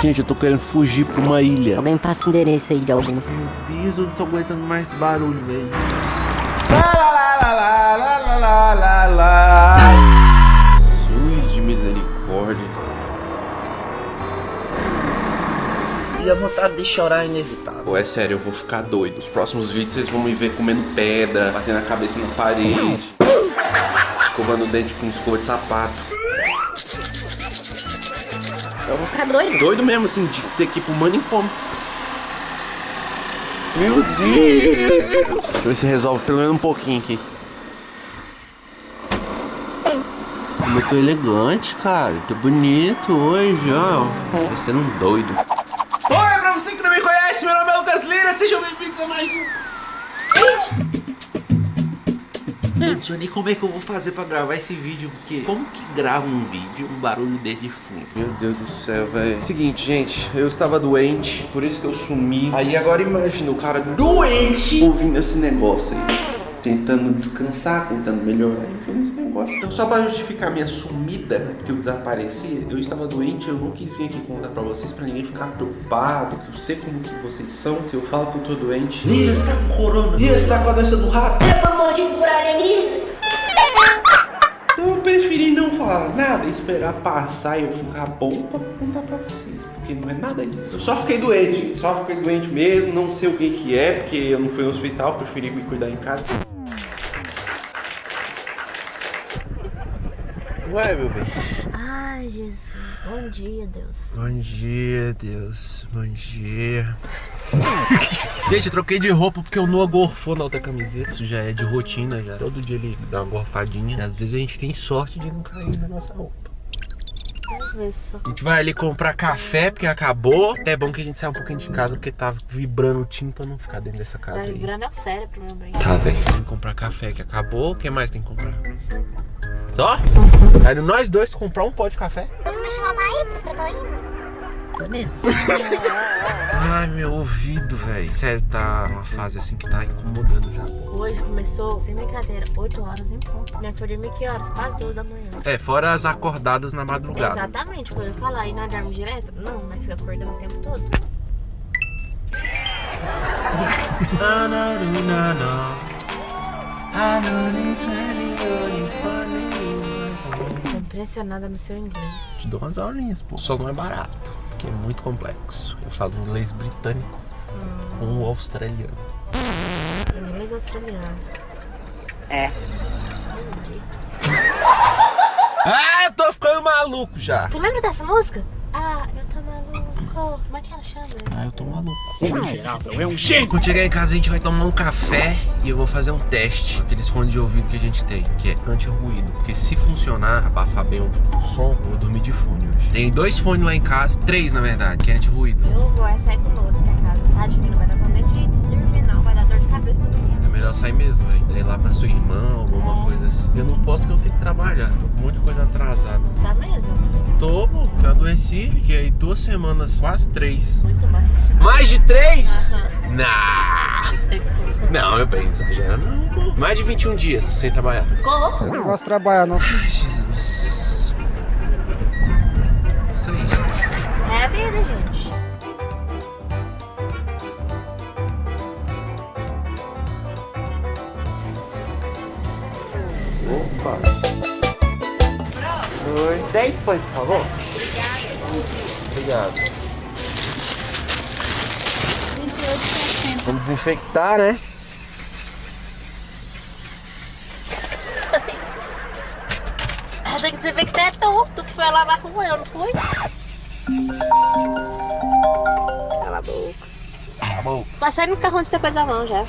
Gente, eu tô querendo fugir pra uma ilha. Alguém passa o endereço aí de algum. Meu Deus, eu não tô aguentando mais esse barulho, velho. Jesus de misericórdia. E a vontade de chorar é inevitável. Pô, é sério, eu vou ficar doido. Nos próximos vídeos vocês vão me ver comendo pedra, batendo a cabeça na parede, escovando o dente com escova de sapato. Eu vou ficar doido. Doido mesmo, assim, de ter que ir pro manicômio. Meu Deus! Deixa eu ver se resolve pelo menos um pouquinho aqui. Como eu tô elegante, cara. Tô bonito hoje, ó. Tô sendo um doido. Oi, pra você que não me conhece, meu nome é Lucas Lira. Sejam bem-vindos a mais um... Eu não sei nem como é que eu vou fazer pra gravar esse vídeo, porque como que grava um vídeo, um barulho desse de fundo? Meu Deus do céu, velho. Seguinte, gente, eu estava doente, por isso que eu sumi. Aí agora imagina o cara doente ouvindo esse negócio aí. Tentando descansar, tentando melhorar, ouvindo esse negócio. Então só pra justificar minha sumida, né, porque eu desapareci, eu estava doente, eu não quis vir aqui contar pra vocês, pra ninguém ficar preocupado, que eu sei como que vocês são. Se eu falo que eu tô doente, Lira, você tá com corona, Lira, você tá com a doença do rato. Eu tô mordido por alegria. Então eu preferi não falar nada, esperar passar e eu ficar bom pra contar pra vocês, porque não é nada disso. Eu só fiquei doente, mesmo, não sei o que é, porque eu não fui no hospital, preferi me cuidar em casa. Ué, meu bem. Ai, Jesus. Bom dia, Deus. Bom dia, Deus. Bom dia. Gente, eu troquei de roupa porque o Noah gorfou na outra camiseta. Isso já é de rotina, já. Todo dia ele dá uma gorfadinha. E às vezes a gente tem sorte de não cair na nossa roupa. Às vezes só. A gente vai ali comprar café porque acabou. É bom que a gente saia um pouquinho de casa porque tá vibrando o tim pra não ficar dentro dessa casa Tá aí. vibrando é o cérebro, meu bem. Tá, velho. Tem que comprar café que acabou. O que mais tem que comprar? Sim. Só? Aí nós dois comprar um pó de café? Eu vou me chamar aí, por isso que eu tô indo. Tô mesmo. Ai, meu ouvido, velho. Sério, tá uma fase assim que tá incomodando já. Hoje começou, sem brincadeira, 8 horas em ponto. Né? Foi dormir que horas? Quase 2 da manhã. É, fora as acordadas na madrugada. Exatamente, quando eu ia falar, e não dorme direto? Não, mas fica acordando o tempo todo. Sou impressionada no seu inglês. Te dou umas aulinhas, pô. Só não é barato, porque é muito complexo. Eu falo inglês britânico com o australiano. Inglês australiano. Ah, eu tô ficando maluco já. Tu lembra dessa música? Ah, eu tô maluco. Como é que ela chama? Ah, eu tô maluco. O miserável é um gênio. Quando chegar em casa a gente vai tomar um café e eu vou fazer um teste com aqueles fones de ouvido que a gente tem, que é anti-ruído. Porque se funcionar, abafar bem o som, eu vou dormir de fone hoje. Tem 2 fones lá em casa, 3 na verdade, que é anti-ruído. Eu vou sair com o outro que é casa. Tadinho, não vai dar conta de dormir não, vai dar dor de cabeça no menino. É melhor sair mesmo, velho. Daí lá pra sua irmã, alguma coisa assim. Eu não posso que eu tenho que trabalhar, tô com um monte de coisa atrasada. Tá mesmo? Tô, pô, eu adoeci, fiquei aí 2 semanas, quase 3. Muito mais. Mais de 3? Aham. Nah. Não, meu bem, exagera não, pô. Mais de 21 dias sem trabalhar. Ficou? Eu não gosto de trabalhar, não. Ai, Jesus. Isso aí. É a vida, gente. Opa. Oi. 10 pães, por favor. Obrigado. Vamos desinfectar, né? Tem que desinfectar é tu que foi lá na rua, eu não fui? Cala a boca. Bom. Passei no carro onde você pôs a mão já.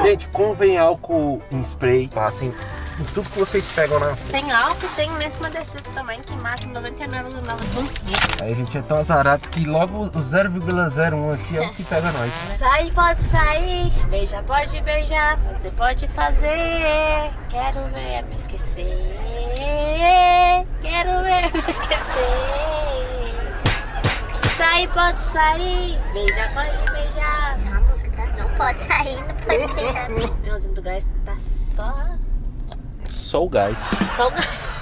Gente, comprem álcool em spray, passem em tudo que vocês pegam na... Tem álcool, tem nesse adesivo também que mata 99,9%. Aí a gente é tão azarado que logo o 0,01 aqui é o que pega nós. Sai, pode sair, beija, pode beijar, você pode fazer. Quero ver me esquecer, quero ver me esquecer. Sai, pode sair, beija, pode beijar. Essa é uma música, tá? Não pode sair, não pode beijar. Meuzinho do gás tá só Só o gás. o gás.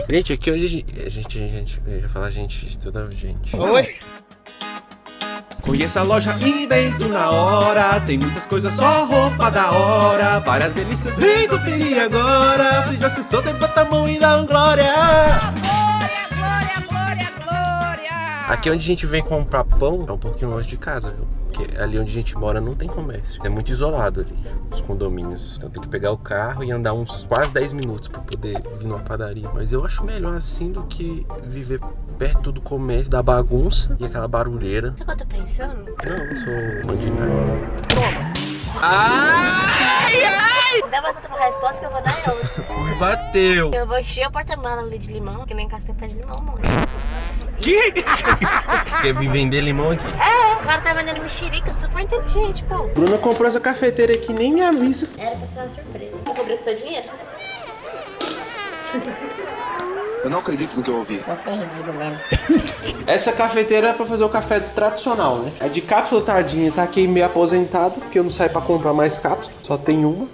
Gente, aqui onde a gente, eu ia falar gente de toda gente. Oi? Conheça a loja Invento na hora. Tem muitas coisas, só roupa da hora. Várias delícias, vem conferir agora. Se já acessou, levanta a mão e dá um glória. Aqui onde a gente vem comprar pão é um pouquinho longe de casa, viu? Porque ali onde a gente mora não tem comércio. É muito isolado ali, os condomínios. Então tem que pegar o carro e andar uns quase 10 minutos pra poder vir numa padaria. Mas eu acho melhor assim do que viver perto do comércio, da bagunça e aquela barulheira. Sabe o que eu tô pensando? Não, eu sou mandinga. Toma! Ai, ai! Dá mais outra resposta que eu vou dar outra. Me bateu! Eu vou encher o porta-mala ali de limão, que nem em casa tem pé de limão, mano. Que? Quer vir vender limão aqui? É, o cara tá vendendo mexerica, super inteligente, pô. Bruna comprou essa cafeteira aqui, nem me avisa. Era pra ser uma surpresa. Eu cobrei com seu dinheiro? Eu não acredito no que eu ouvi. Tô perdido mesmo. Essa cafeteira é pra fazer o café tradicional, né? A de cápsula, tadinha, tá aqui meio aposentada, porque eu não saio pra comprar mais cápsula, só tem uma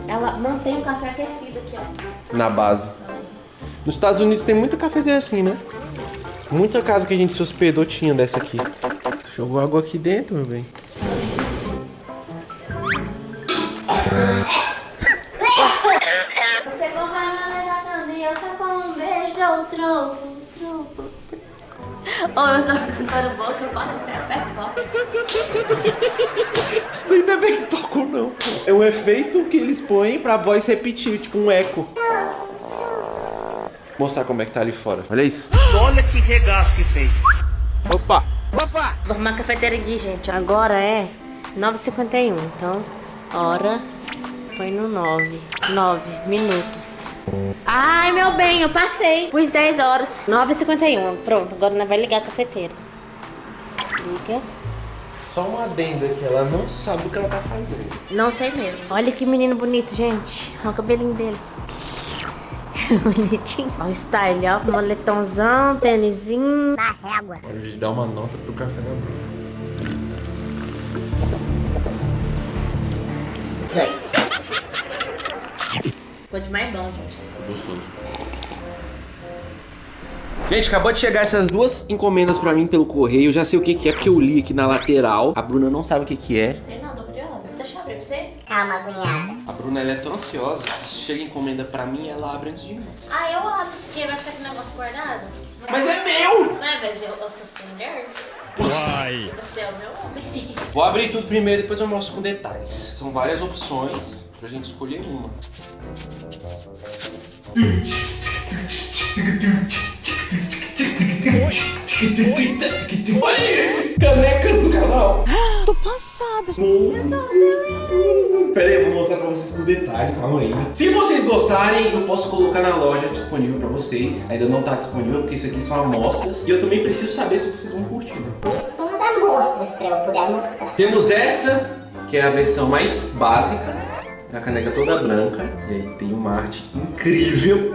Ela mantém o café aquecido aqui, ó. na base. Nos Estados Unidos tem muita cafeteira assim, né? Muita casa que a gente se hospedou tinha dessa aqui. Jogou água aqui dentro, meu bem. Você corre na da candeia, só com um beijo do troco. Ou eu sou cantora boa que eu passo até a back vocal. Isso daí não é back vocal, não. É um efeito que eles põem pra voz repetir, tipo um eco. Vou mostrar como é que tá ali fora. Olha isso. Olha que regaço que fez. Opa! Opa! Vou arrumar a cafeteira aqui, gente. Agora é 9h51, então hora foi no 9 minutos. Ai, meu bem, eu passei. Pus 10 horas. 9h51. Pronto, agora nós vai ligar a cafeteira. Liga. Só uma adenda que ela não sabe o que ela tá fazendo. Não sei mesmo. Olha que menino bonito, gente. Olha o cabelinho dele. Bonitinho. Olha o style, ó. Moletomzão, tênisinho. Na régua. Hora de dar uma nota pro café da Bruna. 2. Ficou demais bom, gente. Gostoso. Gente, acabou de chegar essas duas encomendas pra mim pelo correio. Eu já sei o que é, porque eu li aqui na lateral. A Bruna não sabe o que é. Sei não, tô curiosa. Deixa eu abrir pra você. Calma, agoniada. A Bruna, ela é tão ansiosa que se chega encomenda pra mim, ela abre antes de mim. Ah, eu abro, porque vai ficar esse negócio guardado. Mas é meu! Mas eu sou sua mulher. Vai. Você é o meu homem. Vou abrir tudo primeiro e depois eu mostro com detalhes. São várias opções pra gente escolher uma. Olha isso! Canecas do canal! Tô passada. Pera aí, eu vou mostrar pra vocês com detalhe, calma aí. Se vocês gostarem, eu posso colocar na loja disponível pra vocês. Ainda não tá disponível porque isso aqui são amostras. E eu também preciso saber se vocês vão curtir. Essas são as amostras pra eu poder mostrar. Temos essa, que é a versão mais básica. A caneca toda branca. E aí tem uma arte incrível,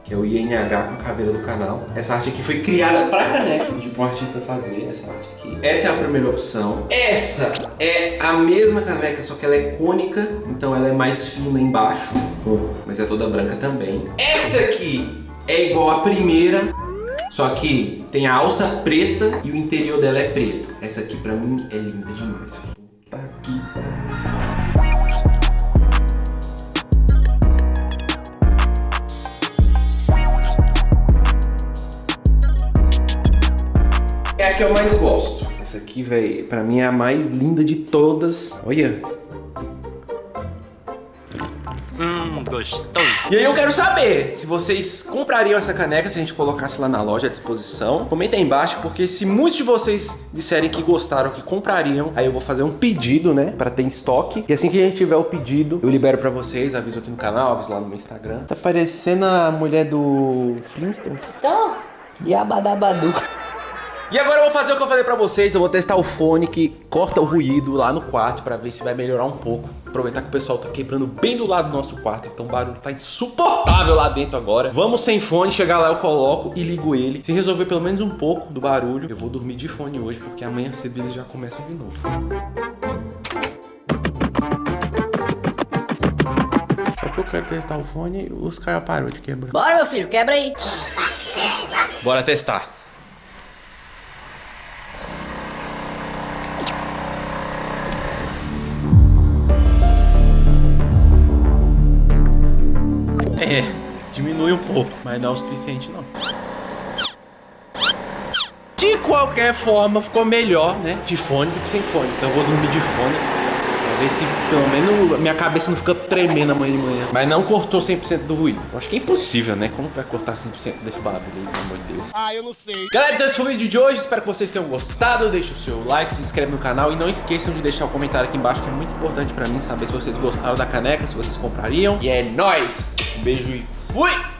que é o INH com a caveira do canal. Essa arte aqui foi criada pra caneca, de um artista fazer essa arte aqui. Essa é a primeira opção. Essa é a mesma caneca, só que ela é cônica, então ela é mais fina embaixo, mas é toda branca também. Essa aqui é igual à primeira, só que tem a alça preta e o interior dela é preto. Essa aqui pra mim é linda demais. Puta que pariu. É a que eu mais gosto. Essa aqui, velho, pra mim é a mais linda de todas. Olha. Gostoso. E aí eu quero saber se vocês comprariam essa caneca se a gente colocasse lá na loja à disposição. Comenta aí embaixo, porque se muitos de vocês disserem que gostaram, que comprariam, aí eu vou fazer um pedido, né, pra ter em estoque. E assim que a gente tiver o pedido, eu libero pra vocês, aviso aqui no canal, aviso lá no meu Instagram. Tá parecendo a mulher do Flintstones. Tô. Yabadabadu. E agora eu vou fazer o que eu falei pra vocês. Eu vou testar o fone que corta o ruído lá no quarto pra ver se vai melhorar um pouco. Aproveitar que o pessoal tá quebrando bem do lado do nosso quarto, então o barulho tá insuportável lá dentro agora. Vamos sem fone, chegar lá eu coloco e ligo ele. Se resolver pelo menos um pouco do barulho, eu vou dormir de fone hoje, porque amanhã cedo eles já começam de novo. Só que eu quero testar o fone e os caras pararam de quebrar. Bora, meu filho, quebra aí. Bora testar. Diminui um pouco, mas não é o suficiente não. De qualquer forma, ficou melhor, né, de fone do que sem fone. Então eu vou dormir de fone pra ver se pelo menos minha cabeça não fica tremendo amanhã de manhã. Mas não cortou 100% do ruído. Eu acho que é impossível, né? Como que vai cortar 100% desse barulho aí, pelo amor de Deus? Eu não sei. Galera, então esse foi o vídeo de hoje. Espero que vocês tenham gostado. Deixe o seu like, se inscreve no canal e não esqueçam de deixar o comentário aqui embaixo, que é muito importante pra mim saber se vocês gostaram da caneca, se vocês comprariam. E é nóis! Um beijo e fui!